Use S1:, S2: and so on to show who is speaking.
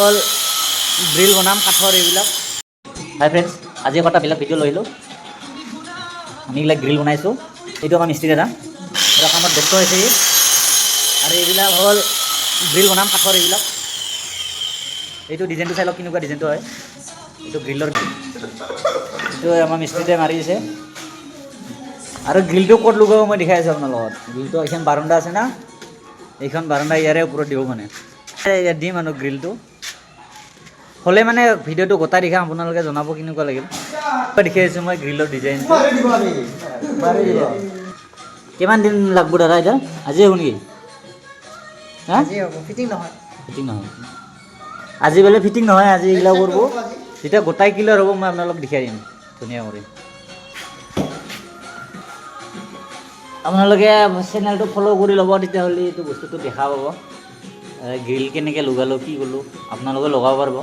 S1: হ'ল গ্ৰিল বনাম কাঠৰ এইবিলাক। হাই ফ্ৰেণ্ডছ, আজি এটা বেলেগ ভিডিঅ' লৈ আহিলোঁ। আমি এইবিলাক গ্ৰিল বনাইছোঁ। এইটো আমাৰ মিস্ত্ৰী দাদা, এটা কামত ব্যস্ত হৈছে ই। আৰু এইবিলাক হ'ল গ্ৰিল বনাম কাঠৰ এইবিলাক। এইটো ডিজাইনটো চাই লওক কেনেকুৱা ডিজাইনটো হয়। এইটো গ্ৰিলৰ, এইটো আমাৰ মিস্ত্ৰীটোৱে মাৰি দিছে। আৰু গ্ৰিলটো ক'ত লগাব মই দেখাই আছোঁ আপোনাৰ লগত। গ্ৰিলটো এইখন বাৰাণ্ডা আছে না, এইখন বাৰাণ্ডা ইয়াৰে ওপৰত দিব মানে ইয়াত দিম আৰু গ্ৰিলটো হ'লে মানে ভিডিঅ'টো গোটাই দেখাম, আপোনালোকে জনাব কেনেকুৱা লাগিল। দেখাই আছোঁ মই গ্ৰিলৰ ডিজাইনটো। কিমান দিন লাগব দাদা এতিয়া? আজিয়ে হ'ব নেকি? হা ফিটিং নহয়, ফিটিং নহয় আজি বোলে ফিটিং নহয়, আজি এইগিলা কৰিব। যেতিয়া গোটাই ক্লিয়াৰ হ'ব মই আপোনালোকক দেখাই দিম ধুনীয়া কৰি। আপোনালোকে চেনেলটো ফ'ল' কৰি ল'ব, তেতিয়াহ'লে এইটো বস্তুটো দেখা পাব। গ্ৰিল কেনেকৈ লগালোঁ, কি কৰিলোঁ আপোনালোকে লগাব পাৰিব।